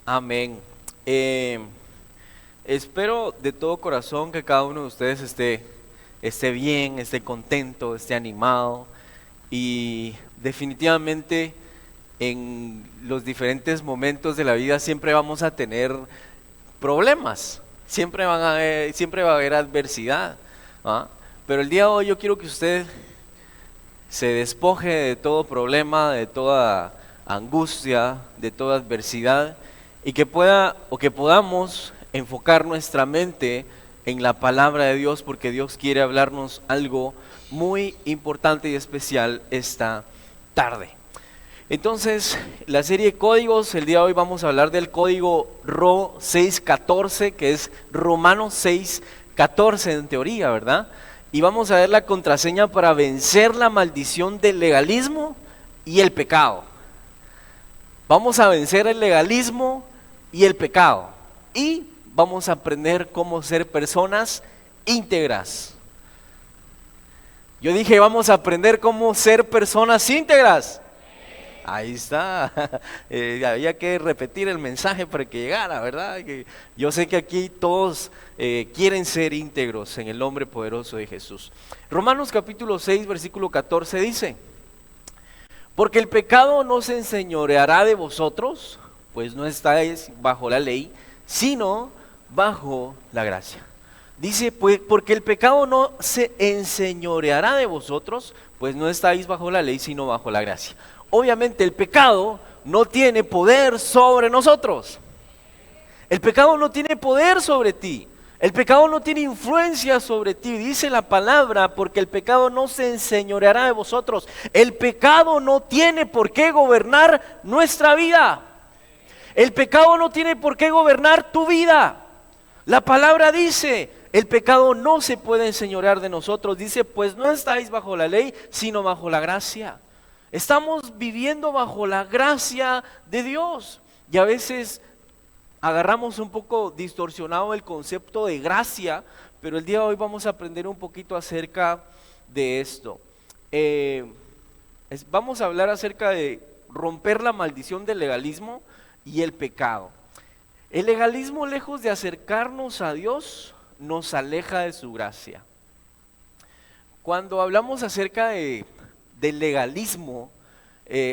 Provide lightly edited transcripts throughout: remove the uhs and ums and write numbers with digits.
Amén. Eh, Espero de todo corazón que cada uno de ustedes esté bien, esté contento, esté animado y definitivamente en los diferentes momentos de la vida siempre vamos a tener problemas, siempre va a haber adversidad, ¿ah? Pero el día de hoy yo quiero que usted se despoje de todo problema, de toda angustia, de toda adversidad y que podamos enfocar nuestra mente en la palabra de Dios porque Dios quiere hablarnos algo muy importante y especial esta tarde. Entonces, la serie de códigos, el día de hoy vamos a hablar del código RO 614, que es Romanos 6:14 en teoría, ¿verdad? Y vamos a ver la contraseña para vencer la maldición del legalismo y el pecado. Vamos a vencer el legalismo y el pecado. Y vamos a aprender cómo ser personas íntegras. Yo dije, vamos a aprender cómo ser personas íntegras. Ahí está. Había que repetir el mensaje para que llegara, ¿verdad? Yo sé que aquí todos quieren ser íntegros en el nombre poderoso de Jesús. Romanos capítulo 6, versículo 14 dice: porque el pecado no se enseñoreará de vosotros, pues no estáis bajo la ley, sino bajo la gracia. Dice, pues, porque el pecado no se enseñoreará de vosotros, pues no estáis bajo la ley, sino bajo la gracia. Obviamente el pecado no tiene poder sobre nosotros. El pecado no tiene poder sobre ti. El pecado no tiene influencia sobre ti. Dice la palabra, porque el pecado no se enseñoreará de vosotros. El pecado no tiene por qué gobernar nuestra vida. El pecado no tiene por qué gobernar tu vida. La palabra dice, el pecado no se puede enseñorear de nosotros. Dice, pues no estáis bajo la ley, sino bajo la gracia. Estamos viviendo bajo la gracia de Dios. Y a veces agarramos un poco distorsionado el concepto de gracia, pero el día de hoy vamos a aprender un poquito acerca de esto. Vamos a hablar acerca de romper la maldición del legalismo y el pecado. El legalismo, lejos de acercarnos a Dios, nos aleja de su gracia. Cuando hablamos acerca del legalismo,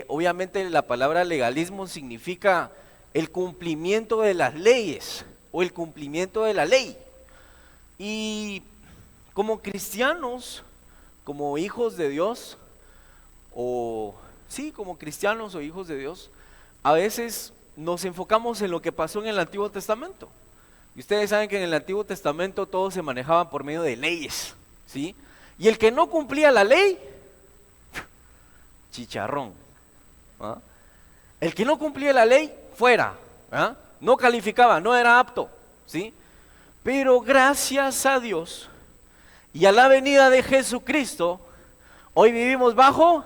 obviamente la palabra legalismo significa el cumplimiento de las leyes o el cumplimiento de la ley. Y como cristianos, como hijos de Dios, como cristianos o hijos de Dios, a veces nos enfocamos en lo que pasó en el Antiguo Testamento. Y ustedes saben que en el Antiguo Testamento todo se manejaba por medio de leyes, ¿sí? Y el que no cumplía la ley, chicharrón, ¿ah? El que no cumplía la ley, fuera, ¿ah? No calificaba, no era apto, ¿sí? Pero gracias a Dios y a la venida de Jesucristo, hoy vivimos bajo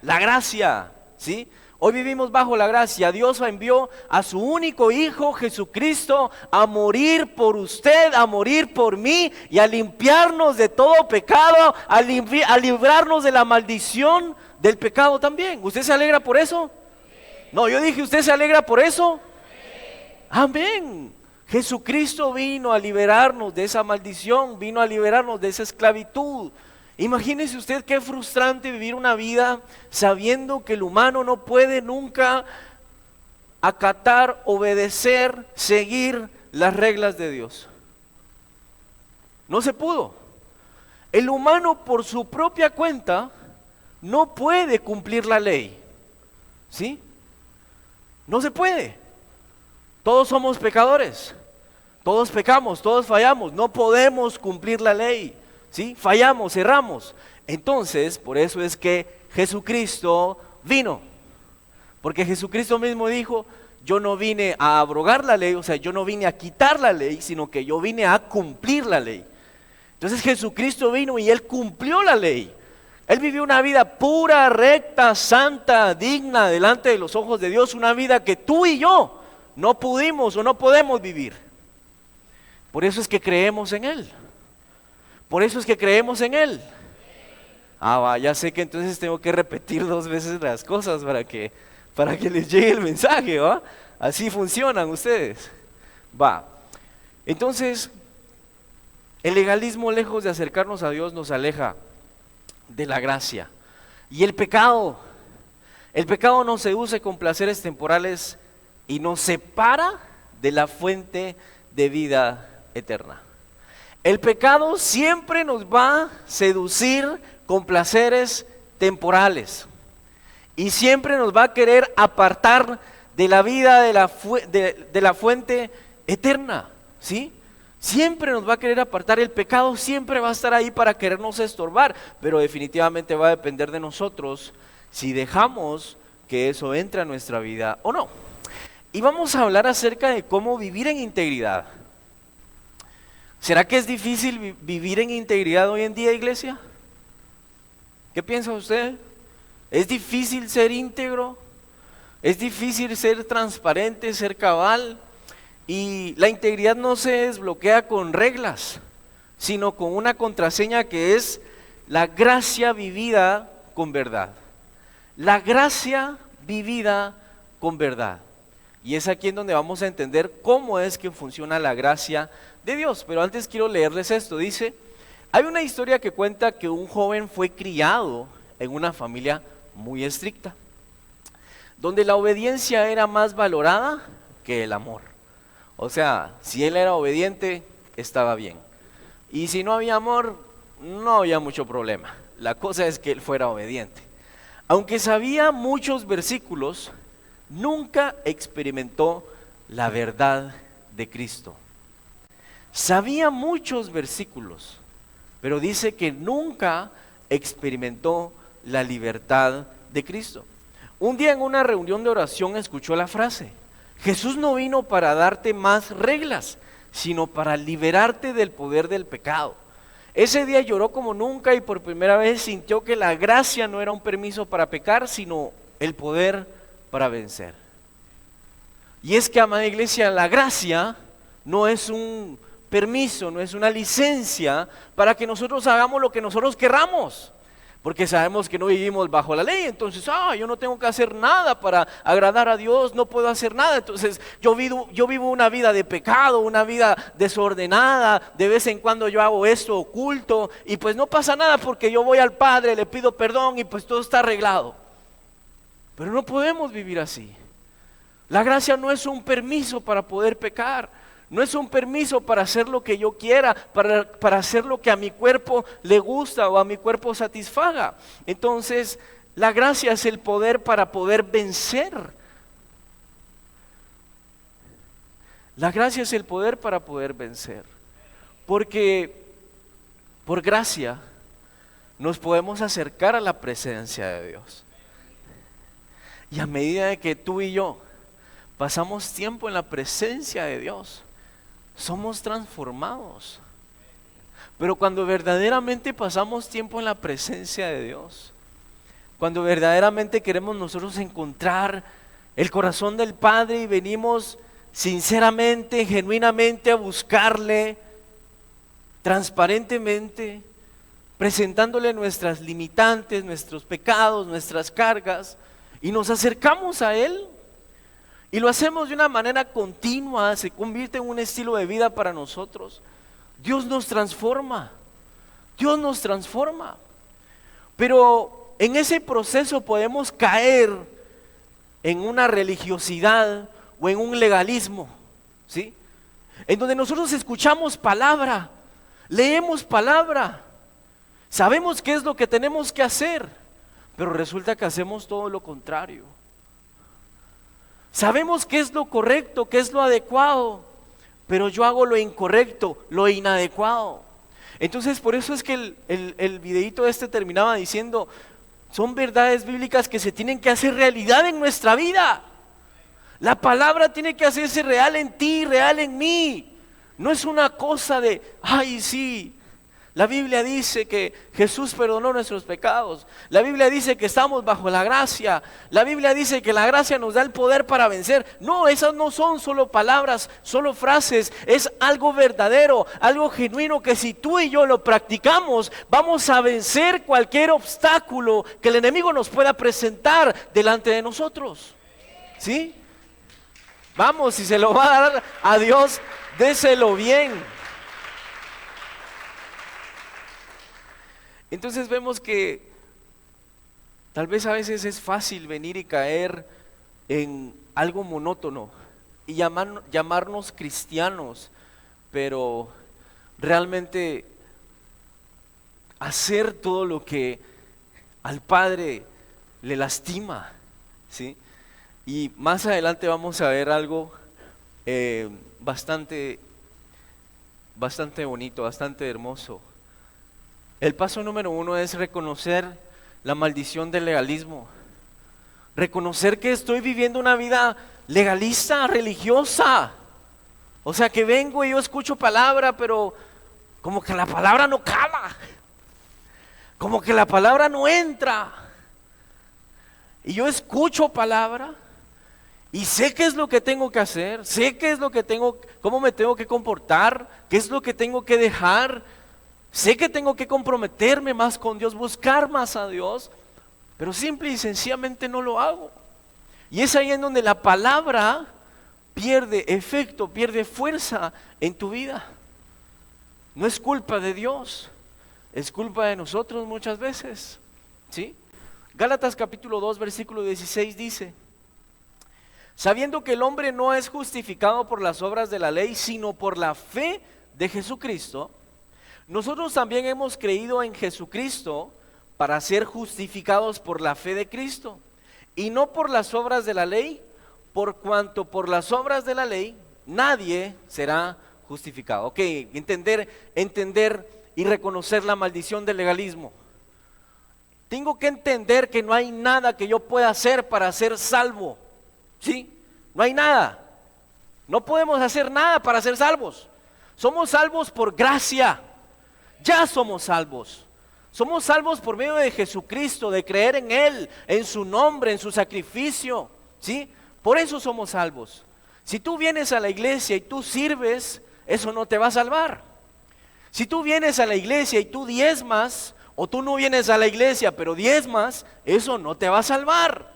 la gracia, ¿sí? Hoy vivimos bajo la gracia. Dios envió a su único Hijo Jesucristo a morir por usted, a morir por mí y a limpiarnos de todo pecado, a librarnos de la maldición del pecado también. ¿Usted se alegra por eso? No, yo dije, ¿usted se alegra por eso? Amén. Jesucristo vino a liberarnos de esa maldición, vino a liberarnos de esa esclavitud. Imagínese usted qué frustrante vivir una vida sabiendo que el humano no puede nunca acatar, obedecer, seguir las reglas de Dios. No se pudo. El humano por su propia cuenta no puede cumplir la ley, ¿sí? No se puede. Todos somos pecadores, todos pecamos, todos fallamos, no podemos cumplir la ley. ¿Sí? Fallamos, erramos. Entonces, por eso es que Jesucristo vino. Porque Jesucristo mismo dijo, yo no vine a abrogar la ley, o sea, yo no vine a quitar la ley, sino que yo vine a cumplir la ley. Entonces Jesucristo vino y Él cumplió la ley. Él vivió una vida pura, recta, santa, digna, delante de los ojos de Dios, una vida que tú y yo no pudimos o no podemos vivir. Por eso es que creemos en Él. Por eso es que creemos en Él. Ya sé que entonces tengo que repetir 2 veces las cosas para para que les llegue el mensaje, ¿va? Así funcionan ustedes. Va. Entonces, el legalismo, lejos de acercarnos a Dios, nos aleja de la gracia. Y el pecado nos seduce con placeres temporales y nos separa de la fuente de vida eterna. El pecado siempre nos va a seducir con placeres temporales y siempre nos va a querer apartar de la vida de la fuente eterna, ¿sí? Siempre nos va a querer apartar. El pecado siempre va a estar ahí para querernos estorbar, pero definitivamente va a depender de nosotros si dejamos que eso entre a nuestra vida o no. Y vamos a hablar acerca de cómo vivir en integridad. ¿Será que es difícil vivir en integridad hoy en día, iglesia? ¿Qué piensa usted? ¿Es difícil ser íntegro? ¿Es difícil ser transparente, ser cabal? Y la integridad no se desbloquea con reglas, sino con una contraseña que es la gracia vivida con verdad. La gracia vivida con verdad. Y es aquí en donde vamos a entender cómo es que funciona la gracia de Dios. Pero antes quiero leerles esto. Dice, hay una historia que cuenta que un joven fue criado en una familia muy estricta, donde la obediencia era más valorada que el amor. O sea, si él era obediente, estaba bien. Y si no había amor, no había mucho problema. La cosa es que él fuera obediente. Aunque sabía muchos versículos, nunca experimentó la verdad de Cristo. Sabía muchos versículos, pero dice que nunca experimentó la libertad de Cristo. Un día en una reunión de oración escuchó la frase: Jesús no vino para darte más reglas, sino para liberarte del poder del pecado. Ese día lloró como nunca y por primera vez sintió que la gracia no era un permiso para pecar, sino el poder para vencer. Y es que, amada iglesia, la gracia no es un permiso, no es una licencia para que nosotros hagamos lo que nosotros querramos. Porque sabemos que no vivimos bajo la ley, entonces, yo no tengo que hacer nada para agradar a Dios, no puedo hacer nada, entonces yo vivo una vida de pecado, una vida desordenada, de vez en cuando yo hago esto oculto, y pues no pasa nada porque yo voy al Padre, le pido perdón y pues todo está arreglado. Pero no podemos vivir así. La gracia no es un permiso para poder pecar. No es un permiso para hacer lo que yo quiera, para hacer lo que a mi cuerpo le gusta o a mi cuerpo satisfaga. Entonces, la gracia es el poder para poder vencer. La gracia es el poder para poder vencer. Porque por gracia nos podemos acercar a la presencia de Dios. Y a medida de que tú y yo pasamos tiempo en la presencia de Dios, somos transformados. Pero cuando verdaderamente pasamos tiempo en la presencia de Dios, cuando verdaderamente queremos nosotros encontrar el corazón del Padre y venimos sinceramente, genuinamente a buscarle, transparentemente, presentándole nuestras limitantes, nuestros pecados, nuestras cargas, y nos acercamos a Él, y lo hacemos de una manera continua, se convierte en un estilo de vida para nosotros. Dios nos transforma, Dios nos transforma. Pero en ese proceso podemos caer en una religiosidad o en un legalismo, ¿sí? En donde nosotros escuchamos palabra, leemos palabra, sabemos qué es lo que tenemos que hacer, pero resulta que hacemos todo lo contrario. Sabemos qué es lo correcto, qué es lo adecuado, pero yo hago lo incorrecto, lo inadecuado. Entonces por eso es que el videíto terminaba diciendo, son verdades bíblicas que se tienen que hacer realidad en nuestra vida. La palabra tiene que hacerse real en ti, real en mí. No es una cosa de, ay sí, la Biblia dice que Jesús perdonó nuestros pecados. La Biblia dice que estamos bajo la gracia. La Biblia dice que la gracia nos da el poder para vencer. No, esas no son solo palabras, solo frases. Es algo verdadero, algo genuino que si tú y yo lo practicamos, vamos a vencer cualquier obstáculo que el enemigo nos pueda presentar delante de nosotros. ¿Sí? Vamos, si se lo va a dar a Dios, déselo bien. Entonces vemos que tal vez a veces es fácil venir y caer en algo monótono y llamarnos cristianos, pero realmente hacer todo lo que al Padre le lastima, ¿sí? Y más adelante vamos a ver algo bastante bonito, bastante hermoso. El paso número 1 es reconocer la maldición del legalismo. Reconocer que estoy viviendo una vida legalista, religiosa. O sea, que vengo y yo escucho palabra, pero como que la palabra no cala. Como que la palabra no entra. Y yo escucho palabra y sé qué es lo que tengo que hacer, sé qué es lo que cómo me tengo que comportar, qué es lo que tengo que dejar. Sé que tengo que comprometerme más con Dios, buscar más a Dios, pero simple y sencillamente no lo hago. Y es ahí en donde la palabra pierde efecto, pierde fuerza en tu vida. No es culpa de Dios, es culpa de nosotros muchas veces, ¿sí? Gálatas capítulo 2 versículo 16 dice: sabiendo que el hombre no es justificado por las obras de la ley, sino por la fe de Jesucristo, nosotros también hemos creído en Jesucristo para ser justificados por la fe de Cristo, y no por las obras de la ley, por cuanto por las obras de la ley nadie será justificado. Ok, entender y reconocer la maldición del legalismo. Tengo que entender que no hay nada que yo pueda hacer para ser salvo, ¿sí? No hay nada. No podemos hacer nada para ser salvos. Somos salvos por gracia. Ya somos salvos. Somos salvos por medio de Jesucristo, de creer en Él, en su nombre, en su sacrificio, ¿sí? Por eso somos salvos. Si tú vienes a la iglesia y tú sirves, eso no te va a salvar. Si tú vienes a la iglesia y tú diezmas, o tú no vienes a la iglesia pero diezmas, eso no te va a salvar.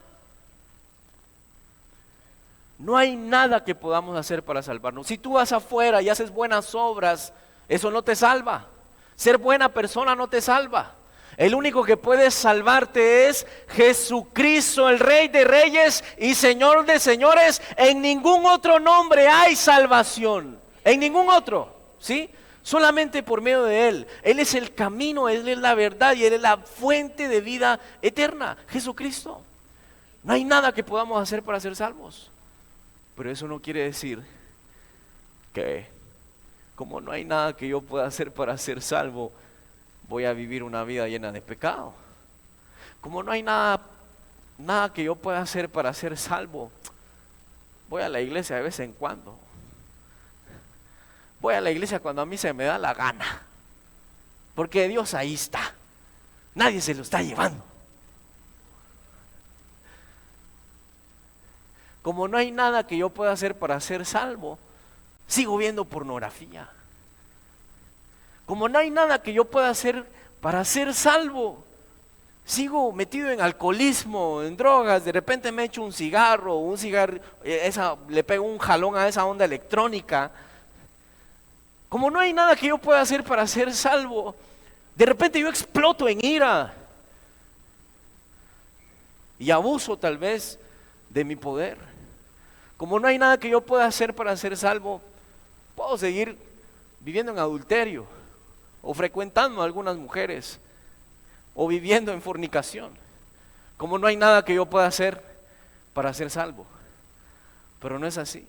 No hay nada que podamos hacer para salvarnos. Si tú vas afuera y haces buenas obras, eso no te salva. Ser buena persona no te salva. El único que puede salvarte es Jesucristo, el Rey de Reyes y Señor de Señores. En ningún otro nombre hay salvación. En ningún otro, ¿sí? Solamente por medio de Él. Él es el camino, Él es la verdad y Él es la fuente de vida eterna, Jesucristo. No hay nada que podamos hacer para ser salvos. Pero eso no quiere decir que como no hay nada que yo pueda hacer para ser salvo, voy a vivir una vida llena de pecado. Como no hay nada que yo pueda hacer para ser salvo, voy a la iglesia de vez en cuando. Voy a la iglesia cuando a mí se me da la gana, porque Dios ahí está, nadie se lo está llevando. Como no hay nada que yo pueda hacer para ser salvo, sigo viendo pornografía. Como no hay nada que yo pueda hacer para ser salvo, sigo metido en alcoholismo, en drogas. De repente me echo un cigarro, le pego un jalón a esa onda electrónica. Como no hay nada que yo pueda hacer para ser salvo, de repente yo exploto en ira y abuso tal vez de mi poder. Como no hay nada que yo pueda hacer para ser salvo, puedo seguir viviendo en adulterio, o frecuentando a algunas mujeres, o viviendo en fornicación. Como no hay nada que yo pueda hacer para ser salvo. Pero no es así.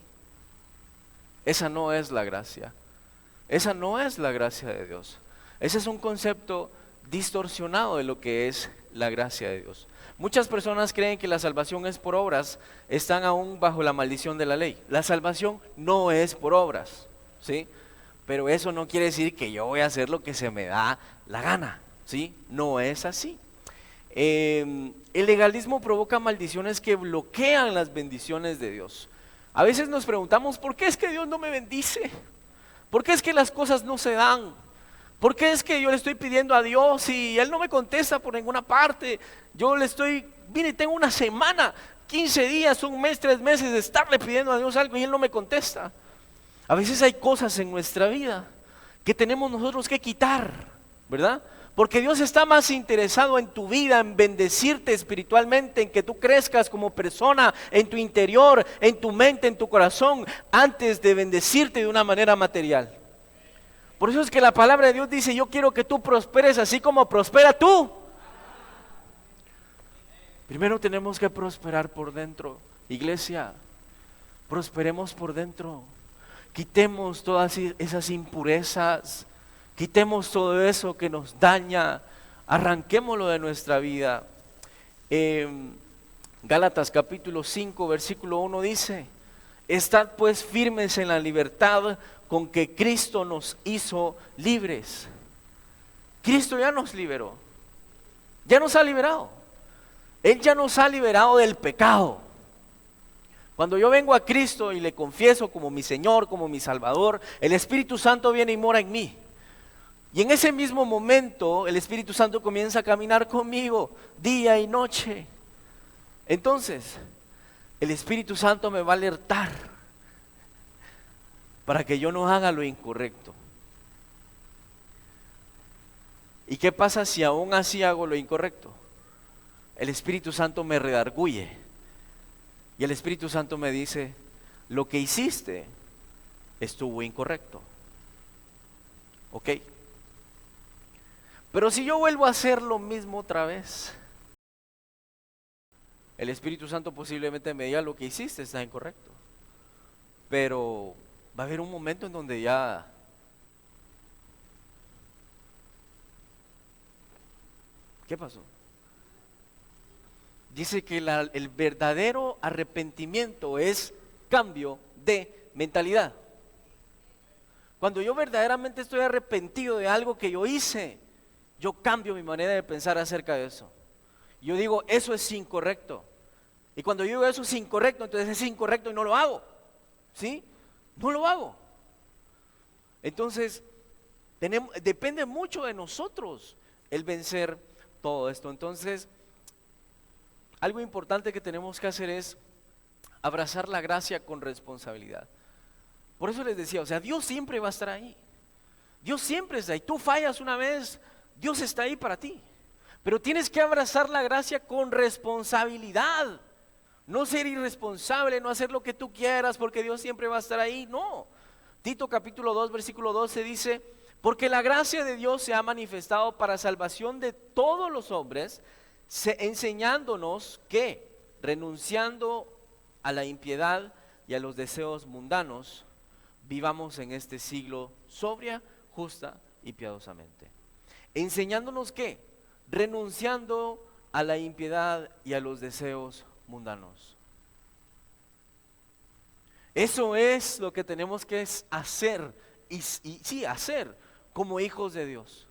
Esa no es la gracia. Esa no es la gracia de Dios. Ese es un concepto distorsionado de lo que es la gracia de Dios. Muchas personas creen que la salvación es por obras, están aún bajo la maldición de la ley. La salvación no es por obras, ¿sí? Pero eso no quiere decir que yo voy a hacer lo que se me da la gana, ¿sí? No es así. El legalismo provoca maldiciones que bloquean las bendiciones de Dios. A veces nos preguntamos, ¿por qué es que Dios no me bendice? ¿Por qué es que las cosas no se dan? ¿Por qué es que yo le estoy pidiendo a Dios y Él no me contesta por ninguna parte? Yo le estoy, mire, tengo una semana 15 días, un mes, 3 meses de estarle pidiendo a Dios algo y Él no me contesta. A veces hay cosas en nuestra vida que tenemos nosotros que quitar, ¿verdad? Porque Dios está más interesado en tu vida, en bendecirte espiritualmente, en que tú crezcas como persona, en tu interior, en tu mente, en tu corazón, antes de bendecirte de una manera material. Por eso es que la palabra de Dios dice, yo quiero que tú prosperes así como prospera tú. Primero tenemos que prosperar por dentro. Iglesia, prosperemos por dentro. Quitemos todas esas impurezas, quitemos todo eso que nos daña, arranquémoslo de nuestra vida. Gálatas capítulo 5 versículo 1 dice, estad pues firmes en la libertad con que Cristo nos hizo libres. Cristo ya nos liberó, ya nos ha liberado. Él ya nos ha liberado del pecado. Cuando yo vengo a Cristo y le confieso como mi Señor, como mi Salvador, el Espíritu Santo viene y mora en mí. Y en ese mismo momento el Espíritu Santo comienza a caminar conmigo día y noche. Entonces, el Espíritu Santo me va a alertar para que yo no haga lo incorrecto. ¿Y qué pasa si aún así hago lo incorrecto? El Espíritu Santo me redarguye. Y el Espíritu Santo me dice, lo que hiciste estuvo incorrecto. ¿Ok? Pero si yo vuelvo a hacer lo mismo otra vez, el Espíritu Santo posiblemente me diga, lo que hiciste está incorrecto. Pero va a haber un momento en donde ya... ¿Qué pasó? Dice que el verdadero arrepentimiento es cambio de mentalidad. Cuando yo verdaderamente estoy arrepentido de algo que yo hice, yo cambio mi manera de pensar acerca de eso. Yo digo, eso es incorrecto. Y cuando yo digo eso es incorrecto, entonces es incorrecto y no lo hago. ¿Sí? No lo hago. Entonces, depende mucho de nosotros el vencer todo esto. Entonces, algo importante que tenemos que hacer es abrazar la gracia con responsabilidad. Por eso les decía, o sea, Dios siempre va a estar ahí. Dios siempre está ahí. Tú fallas una vez, Dios está ahí para ti. Pero tienes que abrazar la gracia con responsabilidad. No ser irresponsable, no hacer lo que tú quieras porque Dios siempre va a estar ahí. No. Tito capítulo 2 versículo 12 dice, porque la gracia de Dios se ha manifestado para salvación de todos los hombres, enseñándonos que, renunciando a la impiedad y a los deseos mundanos, vivamos en este siglo sobria, justa y piadosamente. Enseñándonos que, renunciando a la impiedad y a los deseos mundanos. Eso es lo que tenemos que hacer, y sí, hacer como hijos de Dios.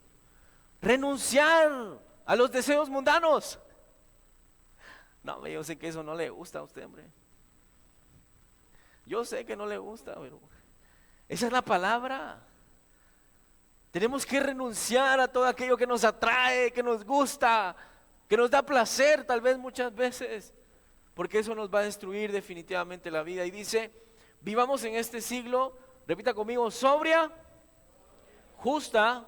Renunciar a los deseos mundanos. No, yo sé que eso no le gusta a usted, hombre. Yo sé que no le gusta, pero esa es la palabra. Tenemos que renunciar a todo aquello que nos atrae, que nos gusta, que nos da placer tal vez muchas veces, porque eso nos va a destruir definitivamente la vida. Y dice, vivamos en este siglo, repita conmigo, sobria, justa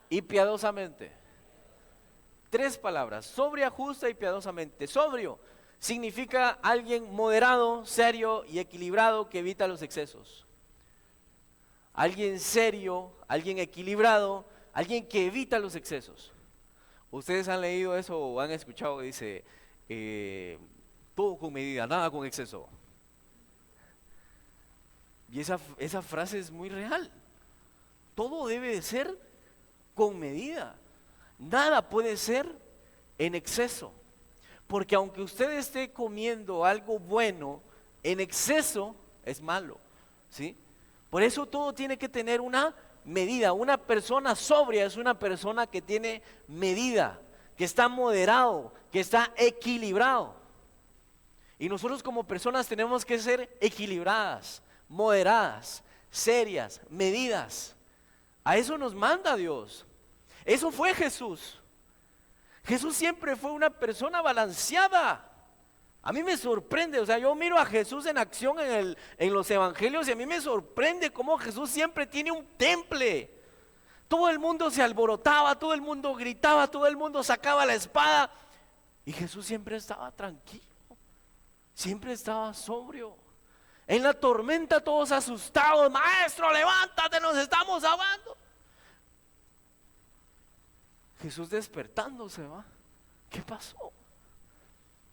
y piadosamente. 3 palabras, sobria, justa y piadosamente. Sobrio significa alguien moderado, serio y equilibrado que evita los excesos. Alguien serio, alguien equilibrado, alguien que evita los excesos. Ustedes han leído eso o han escuchado que dice, todo con medida, nada con exceso. Y esa frase es muy real. Todo debe de ser con medida. Nada puede ser en exceso, porque aunque usted esté comiendo algo bueno, en exceso es malo, ¿sí? Por eso todo tiene que tener una medida. Una persona sobria es una persona que tiene medida, que está moderado, que está equilibrado. Y nosotros como personas tenemos que ser equilibradas, moderadas, serias, medidas. A eso nos manda Dios. Eso fue Jesús. Jesús siempre fue una persona balanceada. A mí me sorprende, o sea, yo miro a Jesús en acción en los evangelios y a mí me sorprende cómo Jesús siempre tiene un temple. Todo el mundo se alborotaba, todo el mundo gritaba, todo el mundo sacaba la espada y Jesús siempre estaba tranquilo, siempre estaba sobrio. En la tormenta todos asustados, maestro, levántate, nos estamos ahogando. Jesús despertándose, ¿va? ¿Qué pasó?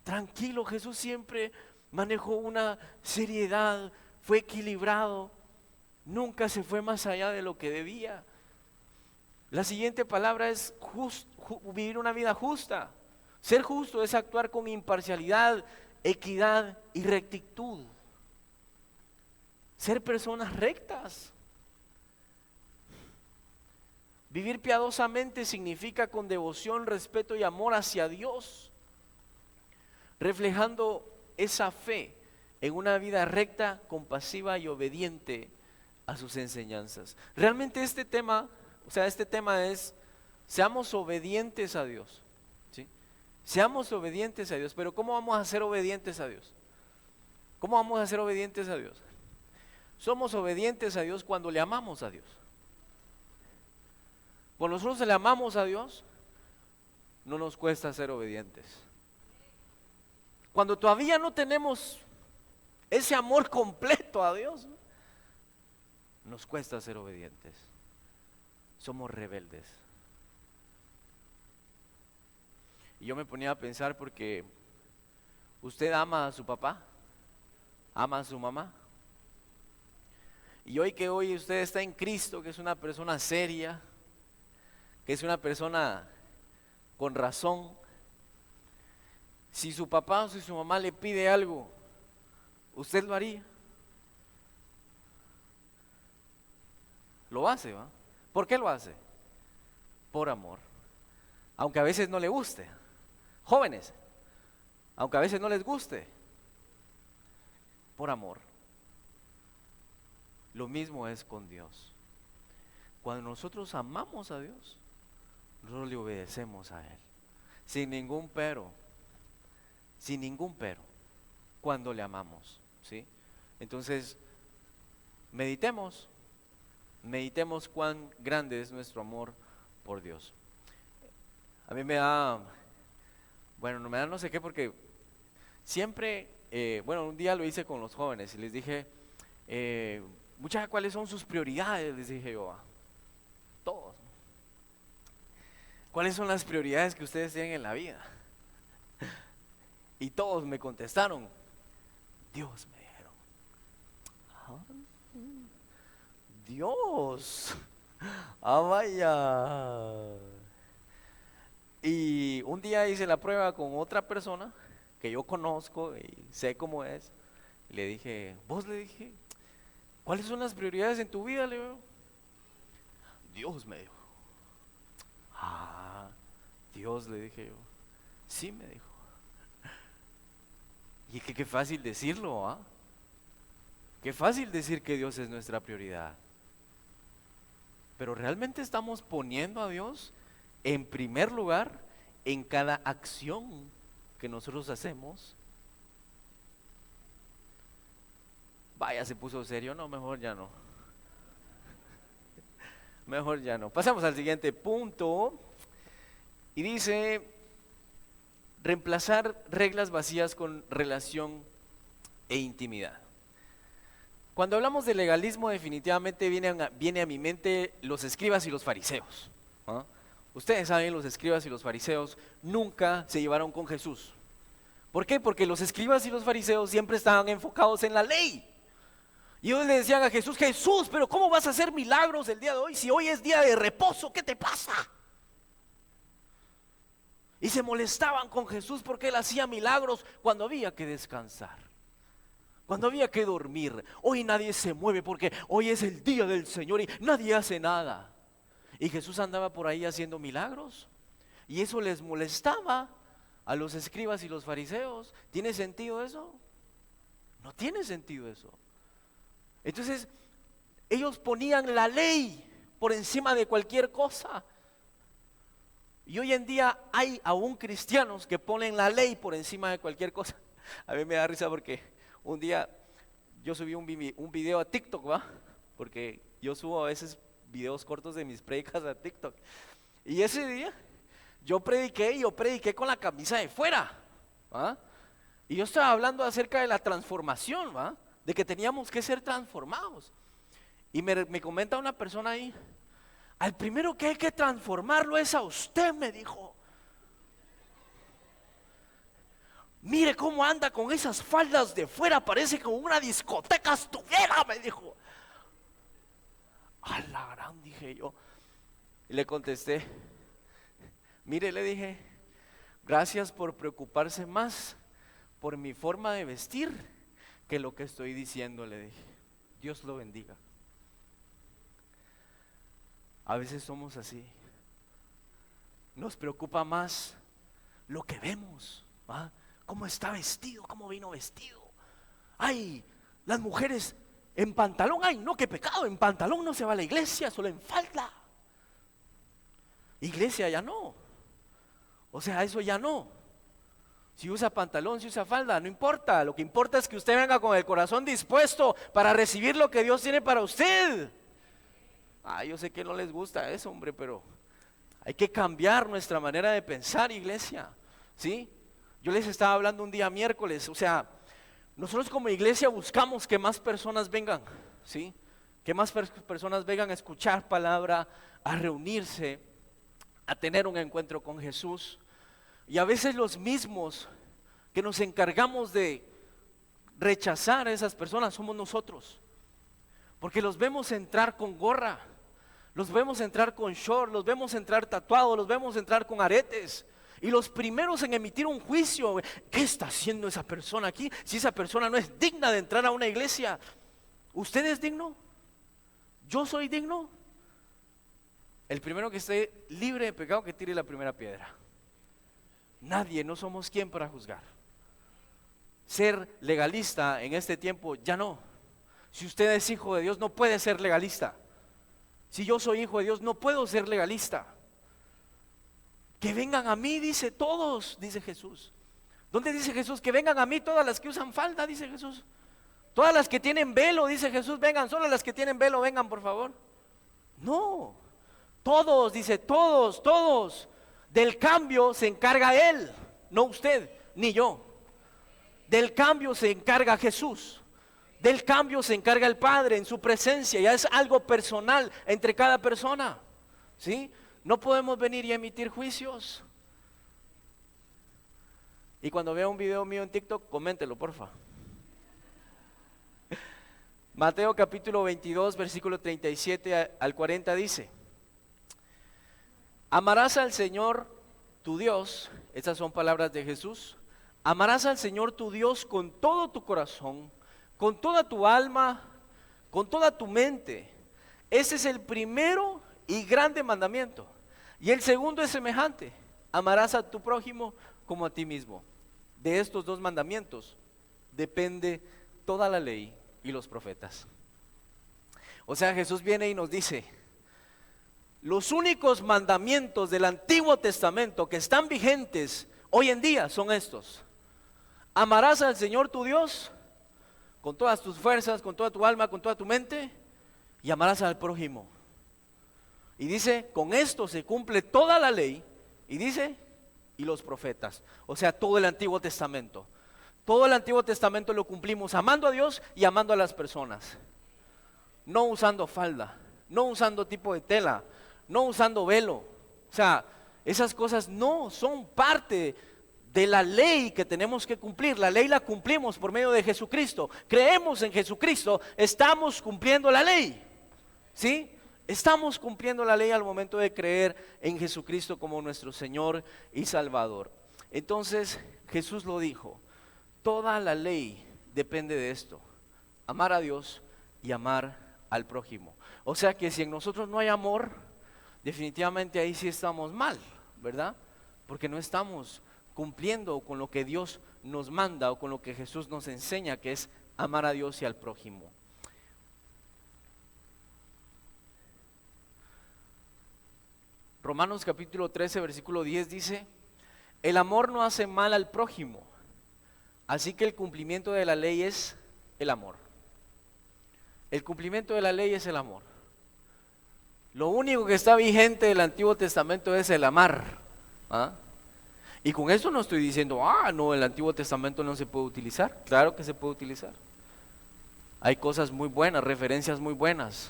Tranquilo, Jesús siempre manejó una seriedad, fue equilibrado, nunca se fue más allá de lo que debía. La siguiente palabra es vivir una vida justa. Ser justo es actuar con imparcialidad, equidad y rectitud. Ser personas rectas. Vivir piadosamente significa con devoción, respeto y amor hacia Dios, reflejando esa fe en una vida recta, compasiva y obediente a sus enseñanzas. Realmente este tema es, seamos obedientes a Dios, ¿sí? Seamos obedientes a Dios, pero ¿cómo vamos a ser obedientes a Dios? ¿Cómo vamos a ser obedientes a Dios? Somos obedientes a Dios cuando le amamos a Dios. Cuando nosotros le amamos a Dios, no nos cuesta ser obedientes. Cuando todavía no tenemos ese amor completo a Dios, nos cuesta ser obedientes. Somos rebeldes. Y yo me ponía a pensar porque usted ama a su papá, ama a su mamá. Y hoy usted está en Cristo, que es una persona seria, que es una persona con razón. Si su papá o si su mamá le pide algo, ¿usted lo haría? Lo hace, ¿va? ¿Por qué lo hace? Por amor. Aunque a veces no le guste. Jóvenes, aunque a veces no les guste. Por amor. Lo mismo es con Dios. Cuando nosotros amamos a Dios, nosotros le obedecemos a Él. Sin ningún pero. Sin ningún pero. Cuando le amamos, ¿sí? Entonces, meditemos cuán grande es nuestro amor por Dios. A mí me da no sé qué, porque siempre, un día lo hice con los jóvenes y les dije, muchachos, ¿cuáles son sus prioridades? Les dije yo, todos. ¿Cuáles son las prioridades que ustedes tienen en la vida? Y todos me contestaron, Dios, me dijeron. Dios. Vaya. Y un día hice la prueba con otra persona que yo conozco y sé cómo es. Y le dije, le dije, ¿cuáles son las prioridades en tu vida? Le digo, Dios, me dijo. Dios, le dije yo. Sí, me dijo. Y qué fácil decirlo, ¿ah? Qué fácil decir que Dios es nuestra prioridad. Pero ¿realmente estamos poniendo a Dios en primer lugar en cada acción que nosotros hacemos? Vaya, se puso serio. No, mejor ya no. Mejor ya no. Pasamos al siguiente punto. Y dice, reemplazar reglas vacías con relación e intimidad. Cuando hablamos de legalismo, definitivamente viene a mi mente los escribas y los fariseos. ¿Ah? Ustedes saben, los escribas y los fariseos nunca se llevaron con Jesús. ¿Por qué? Porque los escribas y los fariseos siempre estaban enfocados en la ley. Y ellos le decían a Jesús, Jesús, pero ¿cómo vas a hacer milagros el día de hoy si hoy es día de reposo? ¿Qué te pasa? Y se molestaban con Jesús porque Él hacía milagros cuando había que descansar, cuando había que dormir. Hoy nadie se mueve porque hoy es el día del Señor y nadie hace nada. Y Jesús andaba por ahí haciendo milagros. Y eso les molestaba a los escribas y los fariseos. ¿Tiene sentido eso? No tiene sentido eso. Entonces, ellos ponían la ley por encima de cualquier cosa. Y hoy en día hay aún cristianos que ponen la ley por encima de cualquier cosa. A mí me da risa porque un día yo subí un video a TikTok, ¿va? Porque yo subo a veces videos cortos de mis predicas a TikTok. Y ese día yo prediqué con la camisa de fuera, ¿va? Y yo estaba hablando acerca de la transformación, ¿va? De que teníamos que ser transformados. Y me comenta una persona ahí, al primero que hay que transformarlo es a usted, me dijo. Mire cómo anda con esas faldas de fuera, parece como una discoteca estuviera, me dijo. A la gran, dije yo. Y le contesté, mire, le dije, gracias por preocuparse más por mi forma de vestir que lo que estoy diciendo, le dije. Dios lo bendiga. A veces somos así. Nos preocupa más lo que vemos, ¿va? ¿Cómo está vestido? ¿Cómo vino vestido? Ay, las mujeres en pantalón, ay, no, qué pecado, en pantalón no se va a la iglesia, solo en falda. Iglesia ya no. O sea, eso ya no. Si usa pantalón, si usa falda, no importa. Lo que importa es que usted venga con el corazón dispuesto para recibir lo que Dios tiene para usted. Yo sé que no les gusta eso, hombre, pero hay que cambiar nuestra manera de pensar, iglesia. ¿Sí? Yo les estaba hablando un día miércoles, o sea, nosotros como iglesia buscamos que más personas vengan, ¿sí? Que más personas vengan a escuchar palabra, a reunirse, a tener un encuentro con Jesús. Y a veces los mismos que nos encargamos de rechazar a esas personas somos nosotros. Porque los vemos entrar con gorra, los vemos entrar con short, los vemos entrar tatuados, los vemos entrar con aretes. Y los primeros en emitir un juicio, ¿qué está haciendo esa persona aquí? Si esa persona no es digna de entrar a una iglesia. ¿Usted es digno? ¿Yo soy digno? El primero que esté libre de pecado que tire la primera piedra. Nadie, no somos quien para juzgar. Ser legalista en este tiempo ya no. Si usted es hijo de Dios no puede ser legalista. Si yo soy hijo de Dios no puedo ser legalista. Que vengan a mí, dice todos, dice Jesús. ¿Dónde dice Jesús? Que vengan a mí todas las que usan falda, dice Jesús. Todas las que tienen velo, dice Jesús, vengan. Solo las que tienen velo, vengan por favor. No, todos, dice todos, todos. Del cambio se encarga Él, no usted, ni yo. Del cambio se encarga Jesús. Del cambio se encarga el Padre en su presencia. Ya es algo personal entre cada persona, ¿sí? No podemos venir y emitir juicios. Y cuando vea un video mío en TikTok, coméntelo, porfa. Mateo capítulo 22, versículo 37 al 40 dice: amarás al Señor tu Dios, estas son palabras de Jesús, amarás al Señor tu Dios con todo tu corazón, con toda tu alma, con toda tu mente. Ese es el primero y grande mandamiento. Y el segundo es semejante: amarás a tu prójimo como a ti mismo. De estos dos mandamientos depende toda la ley y los profetas. O sea, Jesús viene y nos dice: los únicos mandamientos del Antiguo Testamento que están vigentes hoy en día son estos: amarás al Señor tu Dios con todas tus fuerzas, con toda tu alma, con toda tu mente, y amarás al prójimo. Y dice, con esto se cumple toda la ley, y dice, y los profetas. O sea, todo el Antiguo Testamento. Todo el Antiguo Testamento lo cumplimos amando a Dios y amando a las personas. No usando falda, no usando tipo de tela, no usando velo. O sea, esas cosas no son parte de la ley que tenemos que cumplir. La ley la cumplimos por medio de Jesucristo. Creemos en Jesucristo, estamos cumpliendo la ley, ¿sí? Estamos cumpliendo la ley al momento de creer en Jesucristo como nuestro Señor y Salvador. Entonces Jesús lo dijo, toda la ley depende de esto: amar a Dios y amar al prójimo. O sea que si en nosotros no hay amor, definitivamente ahí sí estamos mal, ¿verdad? Porque no estamos cumpliendo con lo que Dios nos manda o con lo que Jesús nos enseña, que es amar a Dios y al prójimo. Romanos capítulo 13, versículo 10 dice: el amor no hace mal al prójimo, Así que el cumplimiento de la ley es el amor. El cumplimiento de la ley es el amor. Lo único que está vigente del Antiguo Testamento es el amar. ¿Ah? Y con eso no estoy diciendo, no, el Antiguo Testamento no se puede utilizar. Claro que se puede utilizar. Hay cosas muy buenas, referencias muy buenas,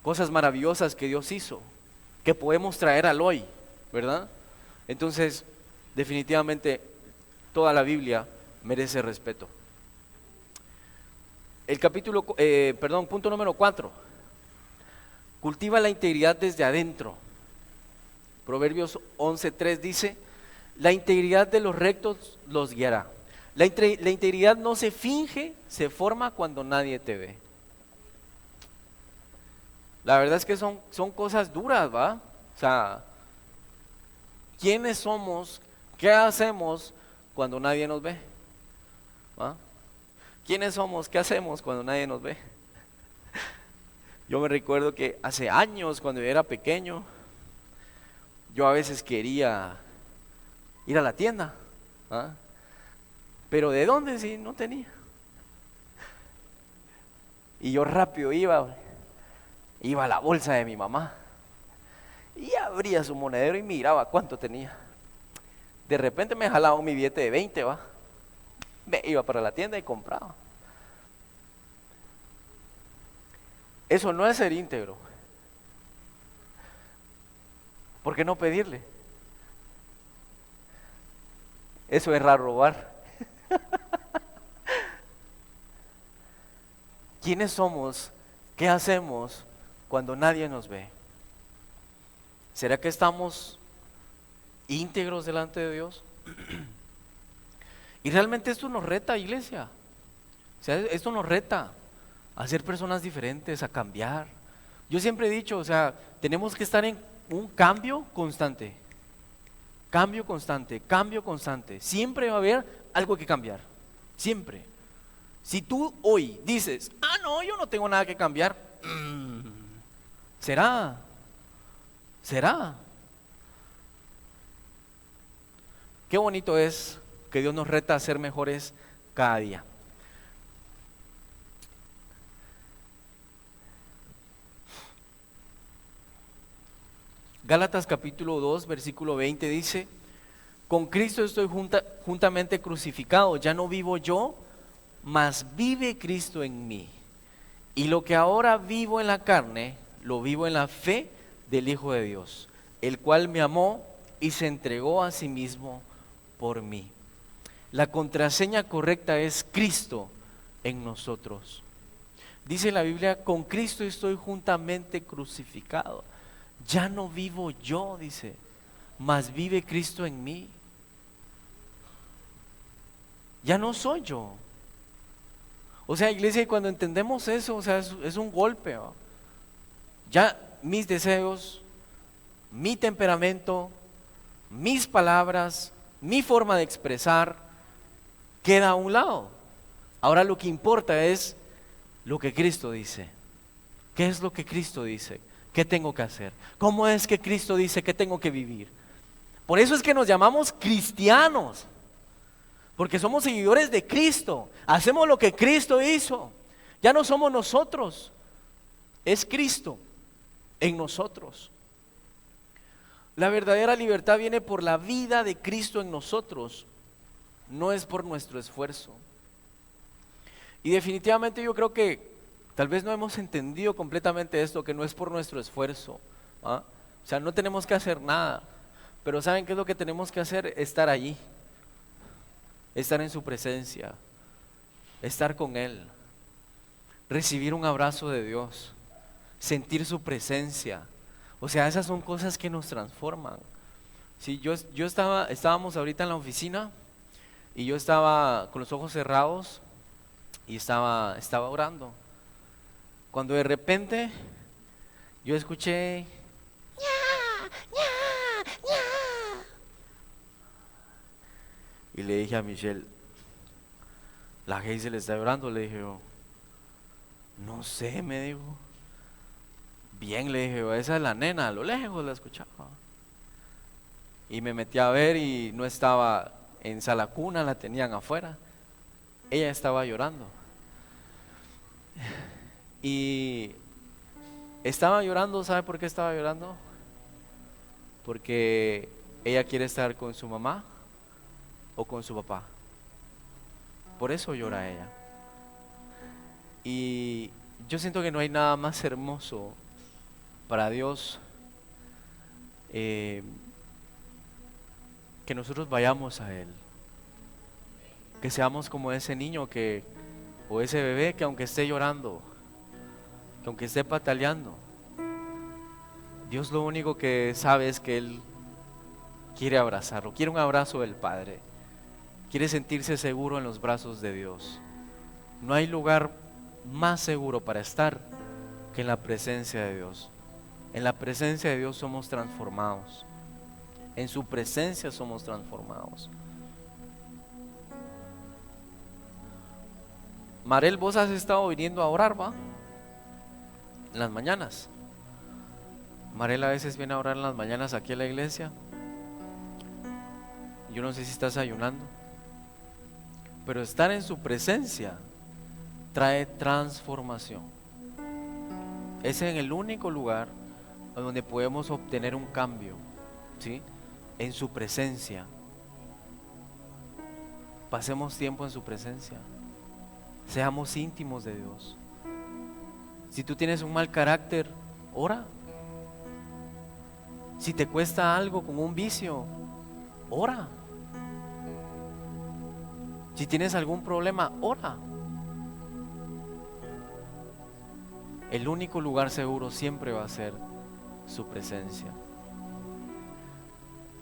cosas maravillosas que Dios hizo, que podemos traer al hoy, ¿verdad? Entonces, definitivamente, toda la Biblia merece respeto. Punto número 4. Cultiva la integridad desde adentro. Proverbios 11:3 dice, la integridad de los rectos los guiará. La integridad no se finge, se forma cuando nadie te ve. La verdad es que son cosas duras, ¿va? O sea, ¿quiénes somos? ¿Qué hacemos cuando nadie nos ve? ¿Va? ¿Quiénes somos? ¿Qué hacemos cuando nadie nos ve? Yo me recuerdo que hace años, cuando yo era pequeño, yo a veces quería ir a la tienda, ¿ah? Pero ¿de dónde? Si no tenía. Y yo rápido iba a la bolsa de mi mamá y abría su monedero y miraba cuánto tenía. De repente me jalaba mi billete de 20, ¿va? Me iba para la tienda y compraba. Eso no es ser íntegro. ¿Por qué no pedirle? Eso es robar. ¿Quiénes somos? ¿Qué hacemos cuando nadie nos ve? ¿Será que estamos íntegros delante de Dios? Y realmente esto nos reta, iglesia. O sea, esto nos reta a ser personas diferentes, a cambiar. Yo siempre he dicho, o sea, tenemos que estar en un cambio constante. Cambio constante, cambio constante. Siempre va a haber algo que cambiar. Siempre. Si tú hoy dices, no, yo no tengo nada que cambiar, ¿será? Qué bonito es que Dios nos reta a ser mejores cada día. Gálatas capítulo 2, versículo 20 dice, con Cristo estoy juntamente crucificado, ya no vivo yo, mas vive Cristo en mí. Y lo que ahora vivo en la carne, lo vivo en la fe del Hijo de Dios, el cual me amó y se entregó a sí mismo por mí. La contraseña correcta es Cristo en nosotros. Dice la Biblia, con Cristo estoy juntamente crucificado. Ya no vivo yo, dice, mas vive Cristo en mí. Ya no soy yo. O sea, iglesia, y cuando entendemos eso, o sea, es un golpe, ¿no? Ya mis deseos, mi temperamento, mis palabras, mi forma de expresar, queda a un lado. Ahora lo que importa es lo que Cristo dice. ¿Qué es lo que Cristo dice? ¿Qué tengo que hacer? ¿Cómo es que Cristo dice que tengo que vivir? Por eso es que nos llamamos cristianos. Porque somos seguidores de Cristo. Hacemos lo que Cristo hizo. Ya no somos nosotros. Es Cristo en nosotros. La verdadera libertad viene por la vida de Cristo en nosotros. No es por nuestro esfuerzo. Y definitivamente yo creo que tal vez no hemos entendido completamente esto, que no es por nuestro esfuerzo, ¿ah? O sea, no tenemos que hacer nada. Pero ¿saben qué es lo que tenemos que hacer? Estar allí. Estar en su presencia, estar con Él, recibir un abrazo de Dios, sentir su presencia. O sea, esas son cosas que nos transforman. Sí, estábamos ahorita en la oficina y yo estaba con los ojos cerrados y estaba orando. Cuando de repente yo escuché ña, ña, ña. Y le dije a Michelle, la Hazel está llorando. Le dije yo, no sé, me dijo. Bien, le dije yo, esa es la nena, a lo lejos la escuchaba. Y me metí a ver y no estaba en sala cuna, la tenían afuera. ella estaba llorando. Y estaba llorando, ¿sabe por qué estaba llorando? Porque ella quiere estar con su mamá o con su papá. Por eso llora ella. Y yo siento que no hay nada más hermoso para Dios que nosotros vayamos a Él. Que seamos como ese niño o ese bebé que aunque esté llorando, que aunque esté pataleando, Dios lo único que sabe es que Él quiere abrazarlo, quiere un abrazo del Padre, quiere sentirse seguro en los brazos de Dios. No hay lugar más seguro para estar que en la presencia de Dios. En la presencia de Dios somos transformados. En su presencia somos transformados. Marel, vos has estado viniendo a orar, ¿va? En las mañanas. Marel a veces viene a orar en las mañanas aquí a la iglesia. Yo no sé si estás ayunando, pero estar en su presencia trae transformación. Es en el único lugar donde podemos obtener un cambio, ¿sí? En su presencia. Pasemos tiempo en su presencia. Seamos íntimos de Dios. Si tú tienes un mal carácter, ora. Si te cuesta algo con un vicio, ora. Si tienes algún problema, ora. El único lugar seguro siempre va a ser su presencia.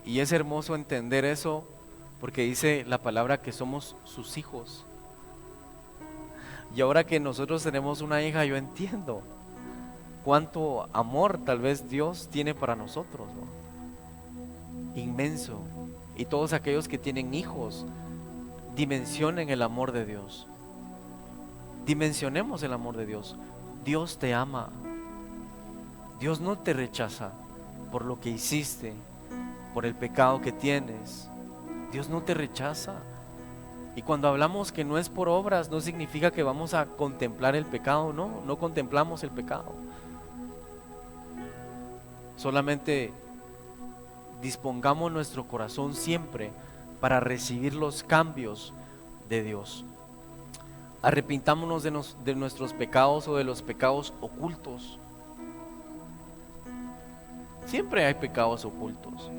Y es hermoso entender eso porque dice la palabra que somos sus hijos. Y ahora que nosotros tenemos una hija, yo entiendo cuánto amor tal vez Dios tiene para nosotros, ¿no? Inmenso. Y todos aquellos que tienen hijos, dimensionen el amor de Dios. Dimensionemos el amor de Dios. Dios te ama. Dios no te rechaza por lo que hiciste, por el pecado que tienes. Dios no te rechaza. Y cuando hablamos que no es por obras, no significa que vamos a contemplar el pecado, no contemplamos el pecado. Solamente dispongamos nuestro corazón siempre para recibir los cambios de Dios. Arrepintámonos de nuestros pecados o de los pecados ocultos. Siempre hay pecados ocultos.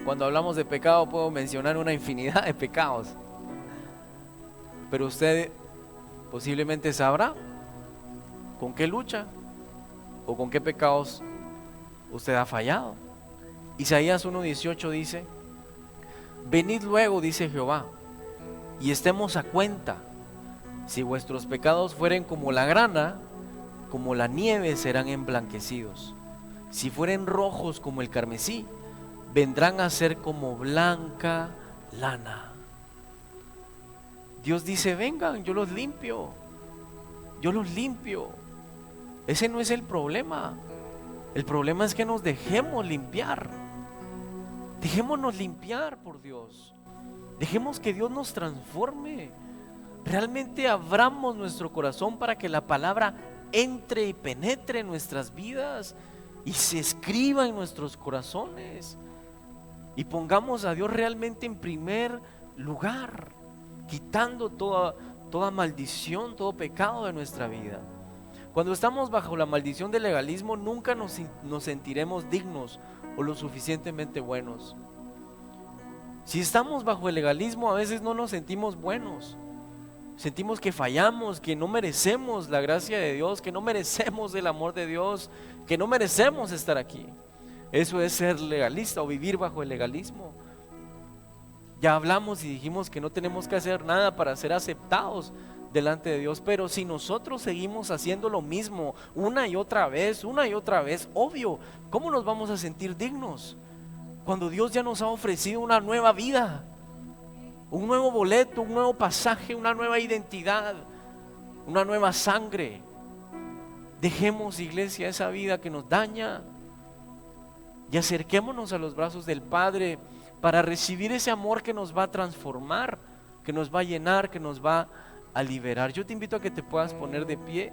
Cuando hablamos de pecado puedo mencionar una infinidad de pecados, pero usted posiblemente sabrá con qué lucha o con qué pecados usted ha fallado. Isaías 1:18 dice: venid luego, dice Jehová, y estemos a cuenta. Si vuestros pecados fueren como la grana, como la nieve serán emblanquecidos. Si fueren rojos como el carmesí, vendrán a ser como blanca lana. Dios dice: vengan, yo los limpio. Yo los limpio. Ese no es el problema. El problema es que nos dejemos limpiar. Dejémonos limpiar por Dios. Dejemos que Dios nos transforme. Realmente abramos nuestro corazón para que la palabra entre y penetre en nuestras vidas y se escriba en nuestros corazones. Y pongamos a Dios realmente en primer lugar, quitando toda maldición, todo pecado de nuestra vida. Cuando estamos bajo la maldición del legalismo, nunca nos sentiremos dignos o lo suficientemente buenos. Si estamos bajo el legalismo, a veces no nos sentimos buenos. Sentimos que fallamos, que no merecemos la gracia de Dios, que no merecemos el amor de Dios, que no merecemos estar aquí. Eso es ser legalista o vivir bajo el legalismo. Ya hablamos y dijimos que no tenemos que hacer nada para ser aceptados delante de Dios, pero si nosotros seguimos haciendo lo mismo una y otra vez, obvio, ¿cómo nos vamos a sentir dignos? Cuando Dios ya nos ha ofrecido una nueva vida, un nuevo boleto, un nuevo pasaje, una nueva identidad, una nueva sangre. Dejemos, iglesia, esa vida que nos daña y acerquémonos a los brazos del Padre para recibir ese amor que nos va a transformar, que nos va a llenar, que nos va a liberar. Yo te invito a que te puedas poner de pie.